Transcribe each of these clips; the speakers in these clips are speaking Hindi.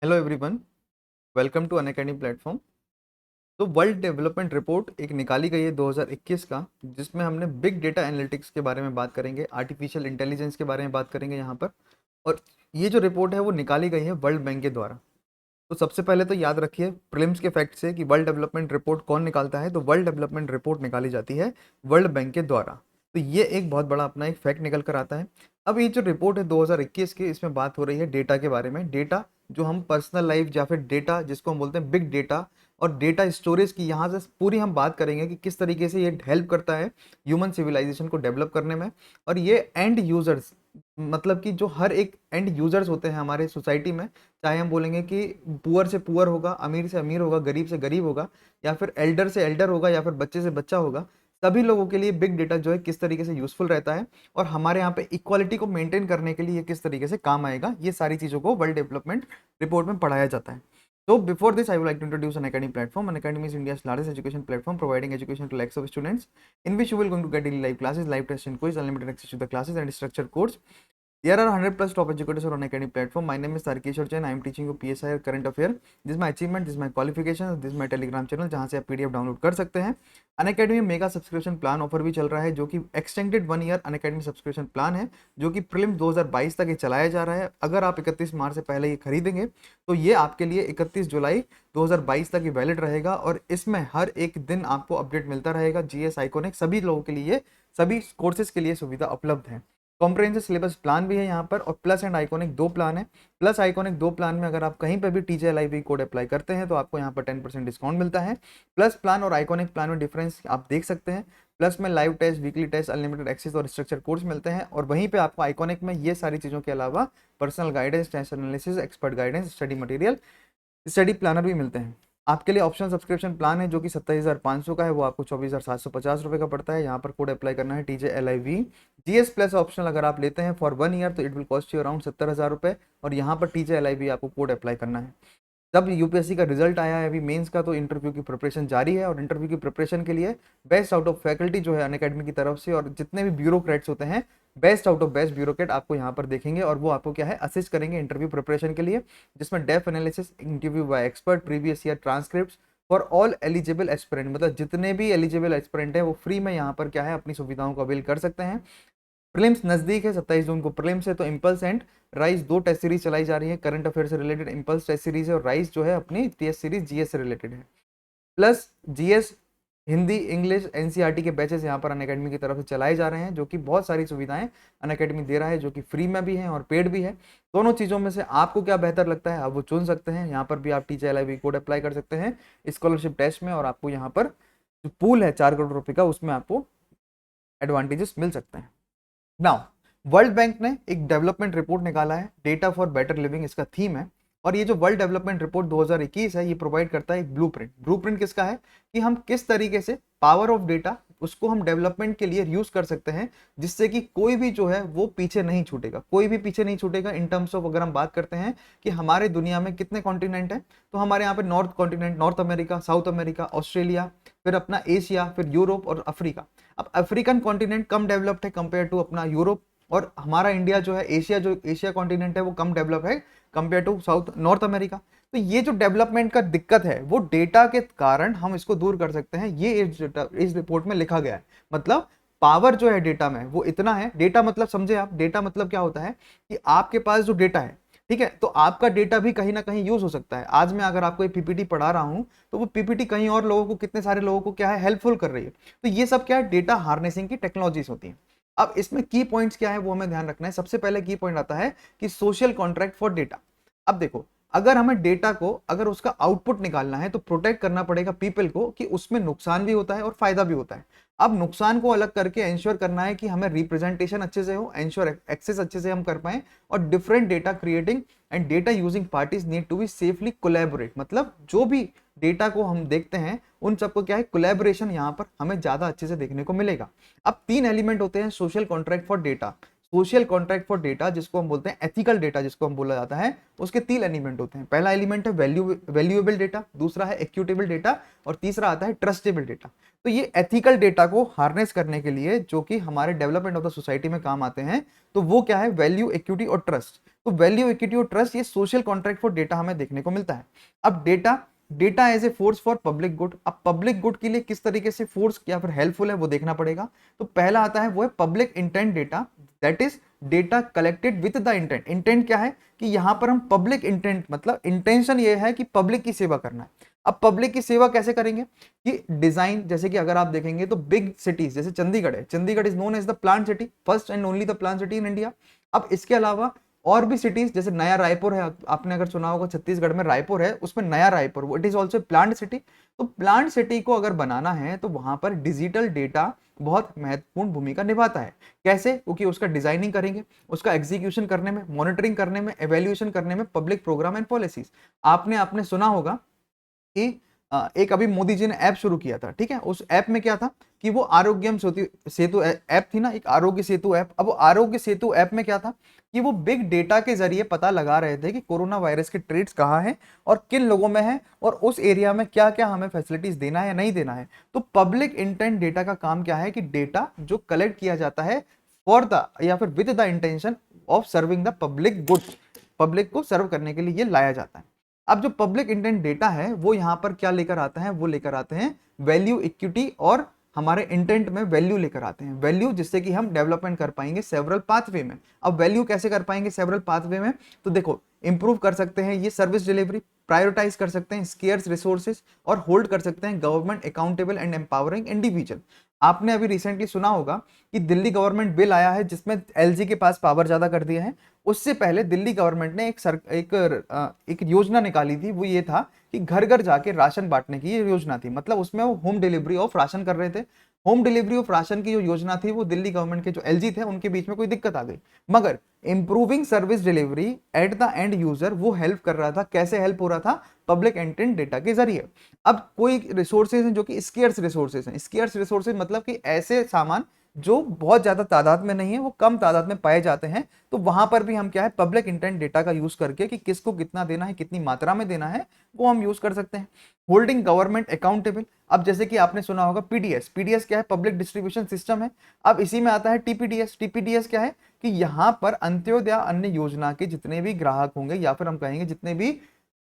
Hello everyone, welcome to Unacademy platform. तो वर्ल्ड डेवलपमेंट रिपोर्ट एक निकाली गई है 2021 का, जिसमें हमने बिग डेटा एनालिटिक्स के बारे में बात करेंगे, आर्टिफिशियल इंटेलिजेंस के बारे में बात करेंगे यहाँ पर। और ये जो रिपोर्ट है वो निकाली गई है वर्ल्ड बैंक के द्वारा। तो सबसे पहले तो याद रखिए प्रीलिम्स के फैक्ट से कि वर्ल्ड डेवलपमेंट रिपोर्ट कौन निकालता है। तो वर्ल्ड डेवलपमेंट रिपोर्ट निकाली जाती है वर्ल्ड बैंक के द्वारा। तो ये एक बहुत बड़ा अपना एक फैक्ट निकल कर आता है। अब ये जो रिपोर्ट है 2021 की, इसमें बात हो रही है डेटा के बारे में। डेटा जो हम पर्सनल लाइफ या फिर डेटा जिसको हम बोलते हैं बिग डेटा और डेटा स्टोरेज की, यहाँ से पूरी हम बात करेंगे कि किस तरीके से ये हेल्प करता है ह्यूमन सिविलाइजेशन को डेवलप करने में। और ये एंड यूजर्स, मतलब कि जो हर एक एंड यूजर्स होते हैं हमारे सोसाइटी में, चाहे हम बोलेंगे कि पुअर से पुअर होगा, अमीर से अमीर होगा, गरीब से गरीब होगा, या फिर एल्डर से एल्डर होगा, या फिर बच्चे से बच्चा होगा, सभी लोगों के लिए बिग डेटा जो है किस तरीके से यूजफुल रहता है और हमारे यहाँ पे इक्वालिटी को मेंटेन करने के लिए ये किस तरीके से काम आएगा, ये सारी चीज़ों को वर्ल्ड डेवलपमेंट रिपोर्ट में पढ़ाया जाता है। So before this, I would like to introduce an academy platform. An academy is India's largest education platform, providing education to lakhs of students, in which you will going to get daily live classes, live tests and quiz, unlimited access to the classes, and structured course. There are 100 plus top educators on Academy platform. My name is Tarkeshwar Jain. I am teaching you PSI और current affair. This is my achievement, this is my qualification, this is my Telegram channel जहाँ से आप PDF डाउनलोड कर सकते हैं। अनअकैडमी में मेगा सब्सक्रिप्शन प्लान ऑफर भी चल रहा है, जो कि extended 1 year Unacademy subscription plan है, जो कि प्रीलिम 2022 तक ये चलाया जा रहा है। अगर आप 31 मार्च से पहले ये खरीदेंगे तो ये आपके लिए 31 जुलाई 2022 तक ये वैलिड रहेगा। और इसमें हर एक दिन आपको अपडेट मिलता रहेगा। जीएस आइकॉनिक सभी लोगों के लिए, सभी कोर्सेज के लिए सुविधा उपलब्ध है। कॉम्प्रिहेंसिव सिलेबस प्लान भी है यहाँ पर, और प्लस एंड आइकॉनिक 2 प्लान है। प्लस आइकॉनिक 2 प्लान में अगर आप कहीं पर भी TJLIV कोड अप्लाई करते हैं तो आपको यहाँ पर 10% डिस्काउंट मिलता है। प्लस प्लान और आइकॉनिक प्लान में डिफरेंस आप देख सकते हैं। प्लस में live test, weekly test, unlimited access और स्ट्रक्चर कोर्स मिलते हैं। और वहीं पे आपको आइकॉनिक में ये सारी चीज़ों के अलावा personal guidance, test analysis, expert guidance, study material, study planner भी मिलते हैं। आपके लिए ऑप्शनल सब्सक्रिप्शन प्लान है जो कि 27,500 का है, वो आपको 24,750 रुपये का पड़ता है। यहाँ पर कोड अप्लाई करना है TJLIV GS प्लस ऑप्शनल अगर आप लेते हैं फॉर 1 ईयर तो it will cost you around 70,000 रुपये। और यहाँ पर TJLIV आपको कोड अप्लाई करना है। जब यूपीएससी का रिजल्ट आया है अभी मेंस का, तो इंटरव्यू की प्रिपरेशन जारी है। और इंटरव्यू की प्रिपरेशन के लिए बेस्ट आउट ऑफ फैकल्टी जो है अनअकैडमी की तरफ से, और जितने भी ब्यूरोक्रेट्स होते हैं, best out of best bureaucrat आपको यहाँ पर देखेंगे। और वो आपको क्या है, असिस्ट करेंगे इंटरव्यू प्रिपरेशन के लिए, जिसमें DAF analysis, interview by expert, previous year transcript for all eligible aspirant, मतलब जितने भी एलिजिबल एस्पिरेंट है वो फ्री में यहाँ पर क्या है अपनी सुविधाओं को अवेल कर सकते हैं। प्रीलिम्स नजदीक है, 27 जून को प्रीलिम्स है। तो impulse and rise 2 test series चलाई जा रही है। करंट अफेयर से रिलेटेड इम्पल्स टेस्ट सीरीज है, और राइज जो है अपनी टेस्ट सीरीज जीएस से रिलेटेड है। Plus GS, Hindi, English, NCERT के बैचेस यहाँ पर अनअकैडमी की तरफ से चलाए जा रहे हैं, जो कि बहुत सारी सुविधाएं अनअकैडमी दे रहा है, जो कि फ्री में भी हैं और पेड भी है। दोनों चीज़ों में से आपको क्या बेहतर लगता है आप वो चुन सकते हैं। यहाँ पर भी आप TJLIV कोड अप्लाई कर सकते हैं स्कॉलरशिप टेस्ट में, और आपको यहाँ पर जो पूल है 4 करोड़ रुपए का, उसमें आपको एडवांटेजेस मिल सकते हैं। नाउ वर्ल्ड बैंक ने एक डेवलपमेंट रिपोर्ट निकाला है, डेटा फॉर बेटर लिविंग इसका थीम है। और ये जो वर्ल्ड डेवलपमेंट रिपोर्ट 2021 है, ये प्रोवाइड करता है एक ब्लूप्रिंट। ब्लूप्रिंट किसका है कि हम किस तरीके से पावर ऑफ डेटा उसको हम डेवलपमेंट के लिए यूज कर सकते हैं, जिससे कि कोई भी जो है वो पीछे नहीं छूटेगा, कोई भी पीछे नहीं छूटेगा। इन टर्म्स ऑफ अगर हम बात करते हैं कि हमारे दुनिया में कितने कॉन्टिनेंट हैं, तो हमारे यहाँ पे north continent, north America, south America, Australia, फिर अपना एशिया, फिर यूरोप और अफ्रीका। अब अफ्रीकन कॉन्टिनेंट कम डेवलप्ड है कंपेयर टू अपना यूरोप, और हमारा इंडिया जो है एशिया, जो एशिया कॉन्टिनेंट है वो कम डेवलप है compare to south north America. तो ये जो डेवलपमेंट का दिक्कत है वो डेटा के कारण हम इसको दूर कर सकते हैं, ये इस रिपोर्ट में लिखा गया है। मतलब पावर जो है डेटा में वो इतना है। डेटा मतलब समझे आप, डेटा मतलब क्या होता है कि आपके पास जो डेटा है, ठीक है, तो आपका डेटा भी कहीं ना कहीं यूज हो सकता है। आज मैं अगर आपको एक पीपीटी पढ़ा रहा हूं तो वो पीपीटी कहीं और लोगों को, कितने सारे लोगों को क्या है, हेल्पफुल कर रही है। तो ये सब क्या है, डेटा हार्नेसिंग की टेक्नोलॉजीज होती हैं। अब इसमें की पॉइंट्स क्या है वो हमें ध्यान रखना है। सबसे पहले की पॉइंट आता है कि सोशल कॉन्ट्रैक्ट फॉर डेटा। अब देखो, अगर हमें डेटा को, अगर उसका आउटपुट निकालना है तो प्रोटेक्ट करना पड़ेगा पीपल को, कि उसमें नुकसान भी होता है और फायदा भी होता है। अब नुकसान को अलग करके एंश्योर करना है कि हमें रिप्रेजेंटेशन अच्छे से हो, एंश्योर एक्सेस अच्छे से हम कर पाए, और different data creating and data using parties need to be safely collaborate. मतलब जो भी डेटा को हम देखते हैं उन सबको क्या है, कोलैबोरेशन यहाँ पर हमें ज्यादा अच्छे से देखने को मिलेगा। अब 3 एलिमेंट होते हैं social contract for data. Social contract for data जिसको हम बोलते हैं, एथिकल डेटा जिसको हम बोला जाता है, उसके 3 एलिमेंट होते हैं। पहला एलिमेंट है वैल्यूएबल डेटा, दूसरा है एक्यूटेबल डेटा और तीसरा आता है ट्रस्टेबल डेटा। तो ये एथिकल डेटा को हार्नेस करने के लिए जो कि हमारे डेवलपमेंट ऑफ द सोसाइटी में काम आते हैं, तो वो क्या है, वैल्यू, इक्विटी और ट्रस्ट। तो वैल्यू, इक्विटी और ट्रस्ट, ये सोशल कॉन्ट्रैक्ट फॉर डेटा हमें देखने को मिलता है। अब data as a force for public good. अब पब्लिक गुड के लिए किस तरीके से फोर्स या फिर हेल्पफुल है वो देखना पड़ेगा। तो पहला आता है वो है public intent data, that is data collected with the intent. Intent क्या है कि यहां पर हम पब्लिक इंटेंट, मतलब इंटेंशन ये है कि पब्लिक की सेवा करना है। अब पब्लिक की सेवा कैसे करेंगे कि डिजाइन, जैसे कि अगर आप देखेंगे तो बिग सिटीज जैसे चंडीगढ़ है, Chandigarh is known as the plant city, first and only the plant city in India. अब इसके अलावा और भी सिटीज जैसे नया रायपुर है, आपने अगर सुना होगा छत्तीसगढ़ में रायपुर है, उसमें नया रायपुर, वो it is also plant city. तो प्लांट सिटी को अगर बनाना है तो वहां पर डिजिटल डेटा बहुत महत्वपूर्ण भूमिका निभाता है। कैसे? क्योंकि उसका डिजाइनिंग करेंगे, उसका एग्जीक्यूशन करने में, मॉनिटरिंग करने में, एवेल्यूएशन करने में, पब्लिक प्रोग्राम एंड पॉलिसीज। आपने सुना होगा कि एक अभी मोदी जी ने ऐप शुरू किया था, ठीक है, उस ऐप में क्या था कि वो आरोग्यम सेतु ऐप थी ना, एक आरोग्य सेतु ऐप। अब वो आरोग्य सेतु ऐप में क्या था कि वो बिग डेटा के जरिए पता लगा रहे थे कि कोरोना वायरस के ट्रेड्स कहाँ हैं और किन लोगों में है और उस एरिया में क्या क्या हमें फैसिलिटीज देना है या नहीं देना है। तो पब्लिक इंटेंट डेटा का काम क्या है कि डेटा जो कलेक्ट किया जाता है फॉर द या फिर with the intention of serving the public goods, public को सर्व करने के लिए ये लाया जाता है। अब जो पब्लिक इंटेंट डेटा है वो यहां पर क्या लेकर आते हैं, वो लेकर आते हैं वैल्यू, इक्विटी और हमारे इंटेंट में वैल्यू लेकर आते हैं। वैल्यू जिससे कि हम डेवलपमेंट कर पाएंगे सेवरल पाथवे में। अब वैल्यू कैसे कर पाएंगे सेवरल पाथवे में? तो देखो, इंप्रूव कर सकते हैं ये सर्विस डिलीवरी, प्रायोरिटाइज कर सकते हैं स्केर्स रिसोर्सेज और होल्ड कर सकते हैं government accountable and empowering individual. आपने अभी रिसेंटली सुना होगा कि दिल्ली गवर्नमेंट बिल आया है जिसमें एलजी के पास पावर ज्यादा कर दिया है। उससे पहले दिल्ली गवर्नमेंट ने एक योजना निकाली थी, वो ये था कि घर घर जाके राशन बांटने की ये योजना थी। मतलब उसमें वो होम डिलीवरी ऑफ राशन कर रहे थे। होम डिलीवरी ऑफ राशन की जो योजना थी वो दिल्ली गवर्नमेंट के जो एलजी थे उनके बीच में कोई दिक्कत आ गई, मगर improving service delivery at the end user वो हेल्प कर रहा था। कैसे हेल्प हो रहा था? पब्लिक इंटेंट डेटा के जरिए। अब कोई रिसोर्सेज हैं जो कि स्केर्स रिसोर्सेज हैं। स्केर्स रिसोर्सेज मतलब कि ऐसे सामान जो बहुत ज्यादा तादाद में नहीं है, वो कम तादाद में पाए जाते हैं। तो वहां पर भी हम क्या है, पब्लिक इंटेंट डेटा का यूज करके कि किसको कितना देना है, कितनी मात्रा में देना है, वो हम यूज कर सकते हैं। Holding government accountable. अब जैसे कि आपने सुना होगा पीडीएस, पीडीएस क्या है? पब्लिक डिस्ट्रीब्यूशन सिस्टम है। अब इसी में आता है टीपीडीएस। टीपीडीएस क्या है कि यहां पर अंत्योदय अन्य योजना के जितने भी ग्राहक होंगे या फिर हम कहेंगे जितने भी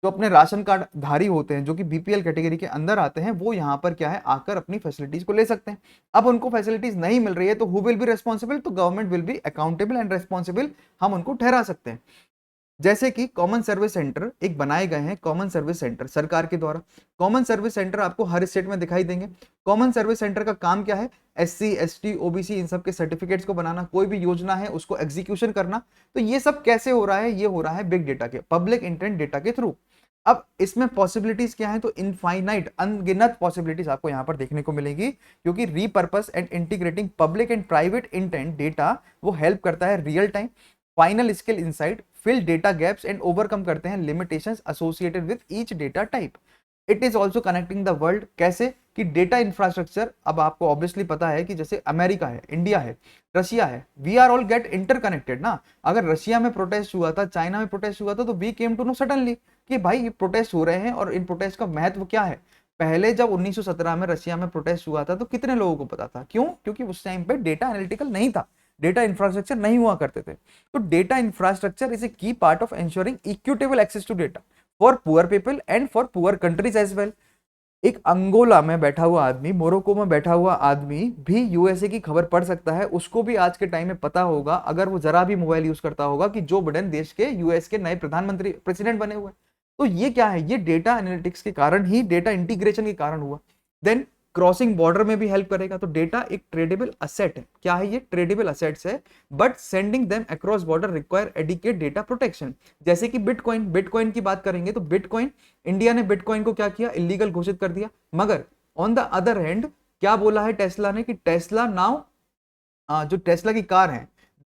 जो अपने राशन कार्ड धारी होते हैं, जो कि बीपीएल कैटेगरी के अंदर आते हैं, वो यहाँ पर क्या है, आकर अपनी फैसिलिटीज को ले सकते हैं। अब उनको फैसिलिटीज नहीं मिल रही है तो हु विल बी रेस्पॉन्सिबल? तो government will be accountable and responsible, हम उनको ठहरा सकते हैं। जैसे कि कॉमन सर्विस सेंटर एक बनाए गए हैं, कॉमन सर्विस सेंटर सरकार के द्वारा। कॉमन सर्विस सेंटर आपको हर स्टेट में दिखाई देंगे। कॉमन सर्विस सेंटर का काम क्या है? एससी, एसटी, ओबीसी इन सब के सर्टिफिकेट्स को बनाना, कोई भी योजना है उसको एग्जीक्यूशन करना। तो ये सब कैसे हो रहा है? ये हो रहा है बिग डेटा के, पब्लिक इंटेंट डेटा के थ्रू। अब इसमें पॉसिबिलिटीज क्या है? तो इनफाइनाइट, अनगिनत पॉसिबिलिटीज आपको यहां पर देखने को मिलेगी, क्योंकि repurpose and integrating public and private intent data वो हेल्प करता है real time final scale insight, fill data gaps and overcome करते हैं limitations associated with each data type. It is also connecting the world. कैसे? कि डेटा इंफ्रास्ट्रक्चर, अब आपको ऑब्वियसली पता है कि जैसे अमेरिका है, इंडिया है, रशिया है, we are all get interconnected ना। अगर रशिया में प्रोटेस्ट हुआ था, चाइना में प्रोटेस्ट हुआ था, तो we came to know suddenly कि भाई ये प्रोटेस्ट हो रहे हैं और इन प्रोटेस्ट का महत्व क्या है। पहले जब 1917 में रशिया में प्रोटेस्ट हुआ था तो कितने लोगों को पता था? क्यों? क्योंकि उस टाइम पे डेटा एनालिटिकल नहीं था, डेटा इंफ्रास्ट्रक्चर नहीं हुआ करते थे। तो data infrastructure is a key part of ensuring equitable access to data for poor people and for poor countries as well. एक अंगोला में बैठा हुआ आदमी, मोरक्को में बैठा हुआ आदमी भी यूएसए की खबर पढ़ सकता है। उसको भी आज के टाइम में पता होगा, अगर वो जरा भी मोबाइल यूज करता होगा, कि जो बिडेन देश के यूएस के नए प्रधानमंत्री प्रेसिडेंट बने हुए। तो ये क्या है? ये डेटा एनालिटिक्स के कारण ही, डेटा इंटीग्रेशन के कारण हुआ। देन क्रॉसिंग बॉर्डर में भी हेल्प करेगा। तो डेटा एक ट्रेडेबल असेट है। क्या है ये? ट्रेडेबल असेट्स है, but sending them across border require adequate data protection. जैसे कि बिटकॉइन, बिटकॉइन की बात करेंगे तो बिटकॉइन, इंडिया ने बिटकॉइन को क्या किया? इलीगल घोषित कर दिया। मगर ऑन द अदर हैंड क्या बोला है टेस्ला ने कि टेस्ला नाउ, जो टेस्ला की कार है,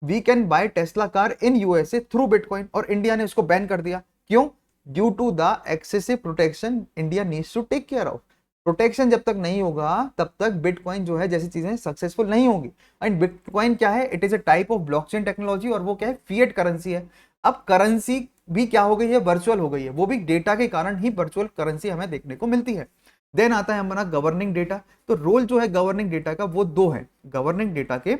we can buy Tesla car in USA through bitcoin, और इंडिया ने इसको बैन कर दिया। क्यों? Due to the excessive protection India needs to take care of. Protection जब तक नहीं होगा तब तक बिटकॉइन जो है जैसी चीजें सक्सेसफुल नहीं होगी। एंड बिटकॉइन क्या है, it is a type of blockchain technology, और वो क्या है, फिएट करेंसी है। अब करेंसी भी क्या हो गई है, वर्चुअल हो गई है, वो भी डेटा के कारण ही वर्चुअल करेंसी हमें देखने को मिलती है। देन आता है हमारा गवर्निंग डेटा। तो रोल जो है गवर्निंग डेटा का वो दो है। गवर्निंग डेटा के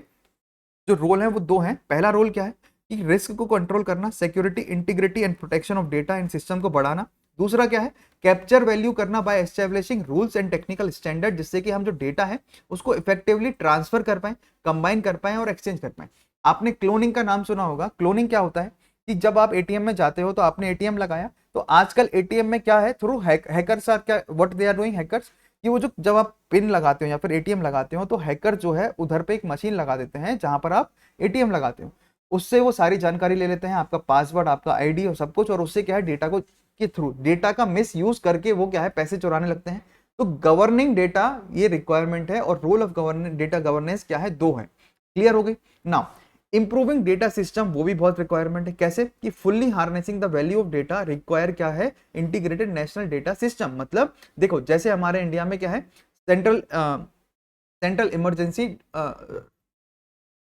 जो रोल है वो दो हैं। पहला रोल क्या है कि रिस्क को कंट्रोल करना, security, integrity and protection of data in system को बढ़ाना। दूसरा क्या है, कैप्चर वैल्यू करना by establishing rules and technical standard, जिससे कि हम जो डेटा है उसको इफेक्टिवली ट्रांसफर कर पाए, कंबाइन कर पाए और एक्सचेंज कर पाए। आपने क्लोनिंग का नाम सुना होगा। क्लोनिंग क्या होता है कि जब आप एटीएम में जाते हो तो आपने एटीएम लगाया, तो आजकल एटीएम में क्या है, थ्रू हैकर्स आर क्या what they are doing hackers, कि वो जो जब आप पिन लगाते हो या फिर एटीएम लगाते हो तो हैकर जो है उधर पे एक मशीन लगा देते हैं जहां पर आप एटीएम लगाते हो। उससे वो सारी जानकारी ले लेते हैं, आपका पासवर्ड, आपका आईडी और सब कुछ, और उससे क्या है डेटा को के थ्रू डेटा का मिस यूज करके वो क्या है पैसे चुराने लगते हैं। तो गवर्निंग डेटा ये रिक्वायरमेंट है, और role of governing data governance क्या है, दो है। क्लियर हो गई नाउ। इंप्रूविंग डेटा सिस्टम वो भी बहुत रिक्वायरमेंट है। कैसे कि fully harnessing the value of data require क्या है, इंटीग्रेटेड नेशनल डेटा सिस्टम। मतलब देखो जैसे हमारे इंडिया में क्या है, सेंट्रल इमरजेंसी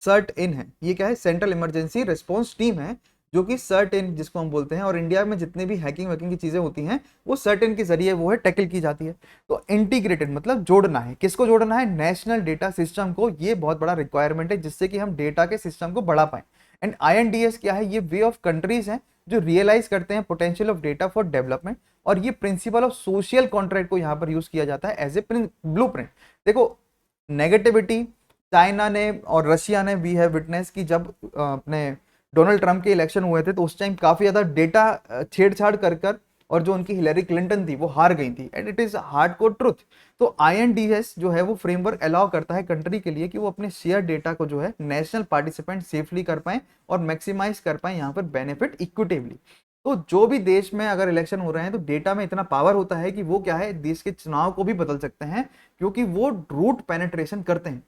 सर्ट इन है। ये क्या है, सेंट्रल इमरजेंसी रिस्पॉन्स टीम है, जो कि सर्ट इन जिसको हम बोलते हैं। और इंडिया में जितनी भी हैकिंग वैकिंग की चीजें होती हैं वो सर्ट इन के जरिए वो है टैकल की जाती है। तो इंटीग्रेटेड मतलब जोड़ना है, किसको जोड़ना है, नेशनल डेटा सिस्टम को। ये बहुत बड़ा रिक्वायरमेंट है जिससे कि हम डेटा के सिस्टम को बढ़ा पाए। एंड आईएनडीएस क्या है, ये वे ऑफ कंट्रीज हैं जो रियलाइज करते हैं potential of data for development, और ये प्रिंसिपल ऑफ सोशल कॉन्ट्रैक्ट को यहाँ पर यूज किया जाता है एज ए ब्लूप्रिंट। देखो नेगेटिविटी चाइना ने और रशिया ने वी हैव विटनेस कि जब अपने डोनाल्ड ट्रंप के इलेक्शन हुए थे तो उस टाइम काफी ज्यादा डेटा छेड़छाड़ कर कर और जो उनकी हिलरी क्लिंटन थी वो हार गई थी। And it is hardcore truth. तो आईएनडीएस जो है वो फ्रेमवर्क अलाउ करता है कंट्री के लिए कि वो अपने शेयर डेटा को जो है नेशनल पार्टिसिपेंट सेफली कर पाए और मैक्सिमाइज कर पाए यहाँ पर बेनिफिट इक्विटेवली। तो जो भी देश में अगर इलेक्शन हो रहे हैं तो डेटा में इतना पावर होता है कि वो क्या है देश के चुनाव को भी बदल सकते हैं, क्योंकि वो रूट पेनेट्रेशन करते हैं।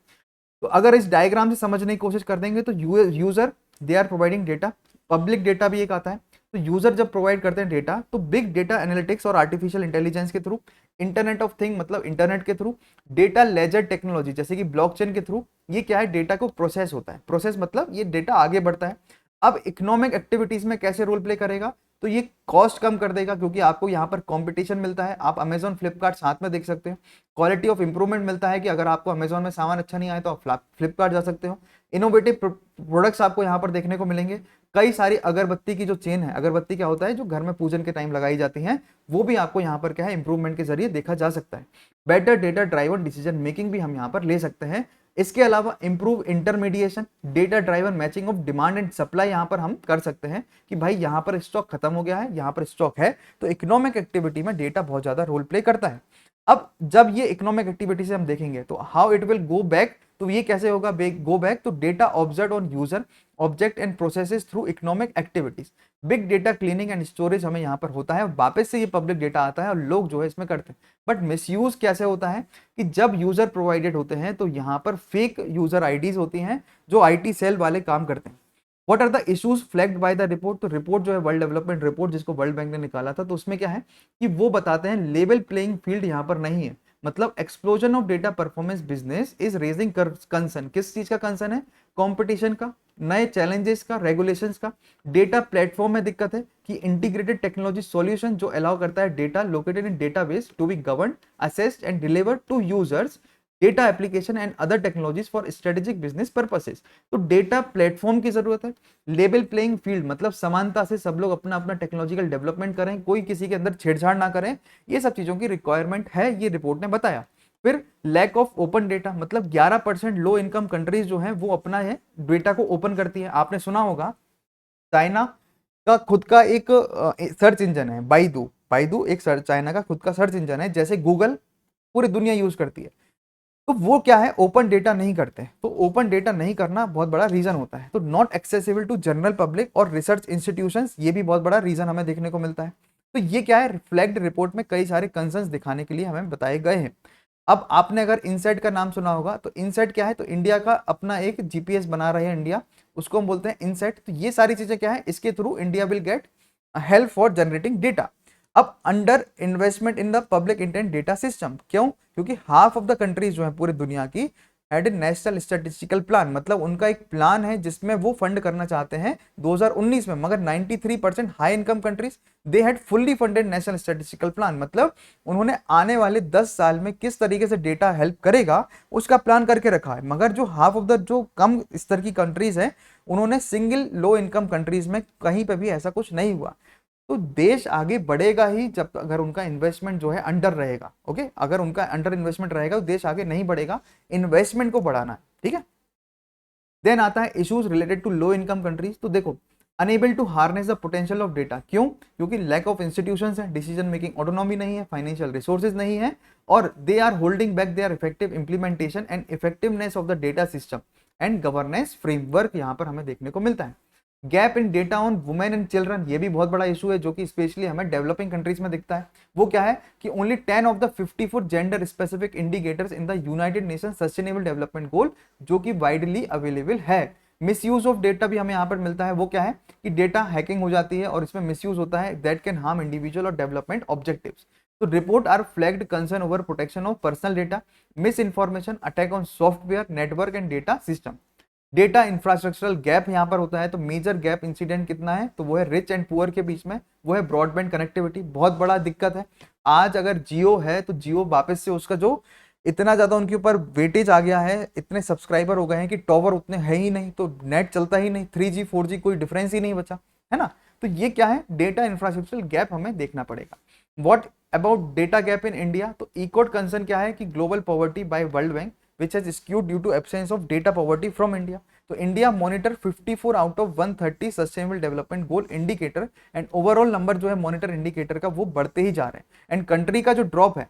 तो अगर इस डायग्राम से समझने की कोशिश कर देंगे तो user they are providing data, public data भी एक आता है। तो यूजर जब प्रोवाइड करते हैं डेटा तो बिग डेटा एनालिटिक्स और आर्टिफिशियल इंटेलिजेंस के थ्रू, इंटरनेट ऑफ थिंग मतलब इंटरनेट के थ्रू, डेटा लेजर टेक्नोलॉजी जैसे कि ब्लॉकचेन के थ्रू, ये क्या है डेटा को प्रोसेस होता है। प्रोसेस मतलब ये डेटा आगे बढ़ता है। अब इकोनॉमिक एक्टिविटीज में कैसे रोल प्ले करेगा, तो ये कॉस्ट कम कर देगा क्योंकि आपको यहाँ पर कंपटीशन मिलता है। आप अमेजॉन फ्लिपकार्ट साथ में देख सकते हो। क्वालिटी ऑफ इंप्रूवमेंट मिलता है कि अगर आपको अमेजॉन में सामान अच्छा नहीं आए तो आप फ्लिपकार्ट जा सकते हो। इनोवेटिव प्रोडक्ट्स आपको यहाँ पर देखने को मिलेंगे। कई सारी अगरबत्ती की जो चेन है, अगरबत्ती क्या होता है जो घर में पूजन के टाइम लगाई जाती है, वो भी आपको यहाँ पर क्या है इंप्रूवमेंट के जरिए देखा जा सकता है। Better data driven decision making भी हम यहाँ पर ले सकते हैं। इसके अलावा improve intermediation, data driven matching of demand and supply यहाँ पर हम कर सकते हैं कि भाई यहाँ पर स्टॉक खत्म हो गया है, यहाँ पर स्टॉक है। तो इकोनॉमिक एक्टिविटी में डेटा बहुत ज्यादा रोल प्ले करता है। अब जब ये इकोनॉमिक एक्टिविटी से हम देखेंगे तो how it will go back, तो ये कैसे होगा गो बैक, तो data observe on user object and processes through economic activities. Big data cleaning and storage हमें यहाँ पर होता है, वापस से ये पब्लिक डेटा आता है और लोग जो है इसमें करते हैं। बट मिसयूज कैसे होता है कि जब यूजर प्रोवाइडेड होते हैं तो यहाँ पर फेक यूजर आईडीज होती हैं जो आईटी सेल वाले काम करते हैं। What are the issues flagged by the report, तो रिपोर्ट जो है वर्ल्ड डेवलपमेंट रिपोर्ट जिसको वर्ल्ड बैंक ने निकाला था, तो उसमें क्या है कि वो बताते हैं लेवल प्लेइंग फील्ड यहाँ पर नहीं है। मतलब explosion of data performance business is raising concern. किस चीज का कंसर्न है, कंपटीशन का, नए चैलेंजेस का, रेगुलेशंस का। डेटा प्लेटफॉर्म में दिक्कत है कि इंटीग्रेटेड टेक्नोलॉजी सॉल्यूशन जो अलाउ करता है data located in database to be govern, assessed and delivered to users, data application and other technologies for strategic business purposes. तो डेटा प्लेटफॉर्म की जरूरत है। लेवल प्लेइंग फील्ड मतलब समानता से सब लोग अपना अपना टेक्नोलॉजिकल डेवलपमेंट करें, कोई किसी के अंदर छेड़छाड़ ना करें, ये सब चीजों की रिक्वायरमेंट है, ये रिपोर्ट ने बताया। फिर लैक ऑफ ओपन डेटा, मतलब 11% लो इनकम कंट्रीज जो हैं वो अपना है डेटा को ओपन करती है। आपने सुना होगा चाइना का खुद का एक सर्च इंजन है बाइदू। बाइदू एक चाइना का खुद का सर्च इंजन है, जैसे गूगल पूरी दुनिया यूज करती है। तो वो क्या है ओपन डेटा नहीं करते। तो ओपन डेटा नहीं करना बहुत बड़ा रीजन होता है। तो not accessible to general public और रिसर्च इंस्टीट्यूशंस, ये भी बहुत बड़ा रीजन हमें देखने को मिलता है। तो ये क्या है रिफ्लेक्ट रिपोर्ट में कई सारे कंसर्न्स दिखाने के लिए हमें बताए गए हैं। अब आपने अगर इनसेट का नाम सुना होगा, तो इनसेट क्या है, तो इंडिया का अपना एक जीपीएस बना रहे हैं इंडिया, उसको हम बोलते हैं इनसेट। तो ये सारी चीजें क्या है, इसके through India will get help for generating data. अब under investment in the public intent data system, क्यों? क्योंकि हाफ ऑफ द कंट्रीज जो है पूरी दुनिया की हैड नेशनल स्टैटिस्टिकल प्लान, मतलब उनका एक प्लान है जिसमें वो फंड करना चाहते हैं 2019 में, मगर 93% high income countries they had fully funded national statistical plan, मतलब उन्होंने आने वाले 10 साल में किस तरीके से डेटा हेल्प करेगा उसका प्लान करके रखा है। मगर जो हाफ ऑफ द जो कम स्तर की कंट्रीज है, उन्होंने सिंगल लो इनकम कंट्रीज में कहीं पे भी ऐसा कुछ नहीं हुआ। तो देश आगे बढ़ेगा ही जब अगर उनका इन्वेस्टमेंट जो है अंडर रहेगा। ओके, अगर उनका अंडर इन्वेस्टमेंट रहेगा तो देश आगे नहीं बढ़ेगा, इन्वेस्टमेंट को बढ़ाना है, ठीक है। देन आता है issues related to low income countries. तो देखो, unable to harness the potential of data, क्यों? क्योंकि लैक ऑफ इंस्टीट्यूशंस है, डिसीजन मेकिंग ऑटोनॉमी नहीं है, फाइनेंशियल रिसोर्सेज नहीं है, और they are holding back their effective implementation and effectiveness of the data system and governance framework, यहां पर हमें देखने को मिलता है। Gap in data on women and children, ये भी बहुत बड़ा इशू है जो कि स्पेशली हमें डेवलपिंग कंट्रीज में दिखता है। वो क्या है कि only 10 of the 54 gender specific indicators in the United nation sustainable development goal जो कि वाइडली अवेलेबल है। मिसयूज ऑफ डेटा भी हमें यहाँ पर मिलता है। वो क्या है कि डेटा हैकिंग हो जाती है और इसमें मिसयूज होता है दैट कैन हार्म इंडिविजुअल और डेवलपमेंट ऑब्जेक्टिव्स। तो report are flagged concern over protection of personal data, misinformation, attack on software network and data system. Data infrastructural gap यहां पर होता है। तो मेजर गैप इंसिडेंट कितना है, तो वो है रिच एंड पुअर के बीच में, वो है ब्रॉडबैंड कनेक्टिविटी, बहुत बड़ा दिक्कत है। आज अगर जियो है तो जियो वापस से उसका जो इतना ज्यादा उनके ऊपर वेटेज आ गया है, इतने सब्सक्राइबर हो गए हैं कि टॉवर उतने है ही नहीं, तो नेट चलता ही नहीं, 3G 4G कोई डिफरेंस ही नहीं बचा, है ना। तो ये क्या है, डेटा इंफ्रास्ट्रक्चरल गैप हमें देखना पड़ेगा। What about data gap in India, तो इकोड कंसर्न क्या है कि global poverty by World Bank which has skewed due to absence of data poverty from India. तो India monitor 54 out of 130 sustainable development goal indicator and overall number जो है मॉनिटर इंडिकेटर का वो बढ़ते ही जा रहे हैं। एंड कंट्री का जो ड्रॉप है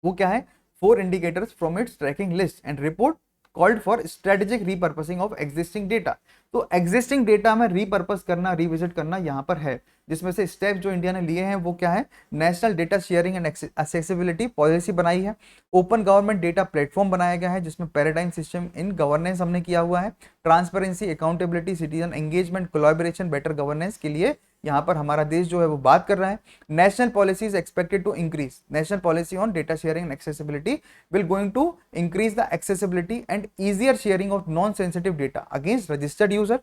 वो क्या है, 4 indicators from its tracking list and report called for strategic repurposing of existing data. तो एग्जिस्टिंग डेटा में रीपर्पस करना, रिविजिट करना यहाँ पर है, जिसमें से स्टेप जो इंडिया ने लिए हैं वो क्या है, national data sharing and accessibility policy बनाई है, ओपन गवर्नमेंट डेटा प्लेटफॉर्म बनाया गया है जिसमें पैराडाइम सिस्टम इन गवर्नेंस हमने किया हुआ है, transparency, accountability, citizen engagement, collaboration, better governance के लिए यहाँ पर हमारा देश जो है वो बात कर रहा है। National policy is expected to increase, national policy on data sharing and accessibility will going to increase the accessibility and easier sharing of non sensitive data against registered user,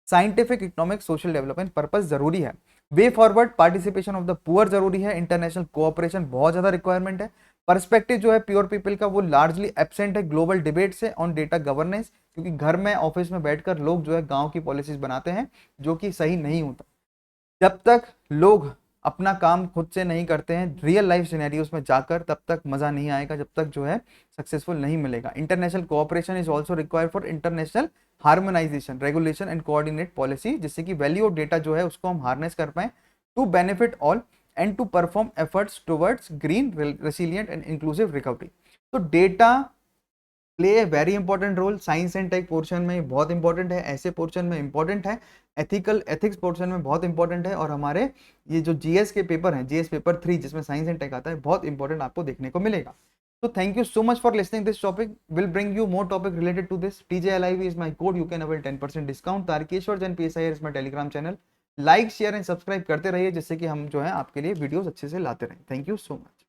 scientific, economic, social development purpose जरूरी है। Way forward participation of the poor जरूरी है, इंटरनेशनल कोऑपरेशन बहुत ज्यादा रिक्वायरमेंट है। पर्सपेक्टिव जो है प्योर पीपल का वो लार्जली एब्सेंट है ग्लोबल डिबेट से ऑन डेटा गवर्नेंस, क्योंकि घर में ऑफिस में बैठकर लोग जो है गांव की पॉलिसीज बनाते हैं जो कि सही नहीं होता। जब तक लोग अपना काम खुद से नहीं करते हैं रियल लाइफ सिनेरियोस में जाकर, तब तक मजा नहीं आएगा, जब तक जो है सक्सेसफुल नहीं मिलेगा। International cooperation is also required for international harmonisation, regulation and coordinate policy, जिससे कि वैल्यू ऑफ डेटा जो है उसको हम हार्नेस कर पाए to benefit all and to perform efforts towards green, resilient and inclusive recovery. तो data play a very important role, science and tech portion में बहुत इंपॉर्टेंट है, ऐसे पोर्शन में इंपॉर्टेंट है, एथिक्स पोर्शन में बहुत इंपॉर्टेंट है, और हमारे ये जो जीएस के पेपर हैं, जीएस पेपर 3 जिसमें साइंस एंड टेक आता है, बहुत इंपॉर्टेंट आपको देखने को मिलेगा। तो thank you so much for listening this topic, will bring you more topic related to this. TJLIV is my code, you can avail 10% discount. Tarkeshwar Jain PSI is my Telegram channel. Like, share and subscribe करते रहिए जिससे कि हम जो है आपके लिए वीडियोस अच्छे से लाते रहें। Thank you so much.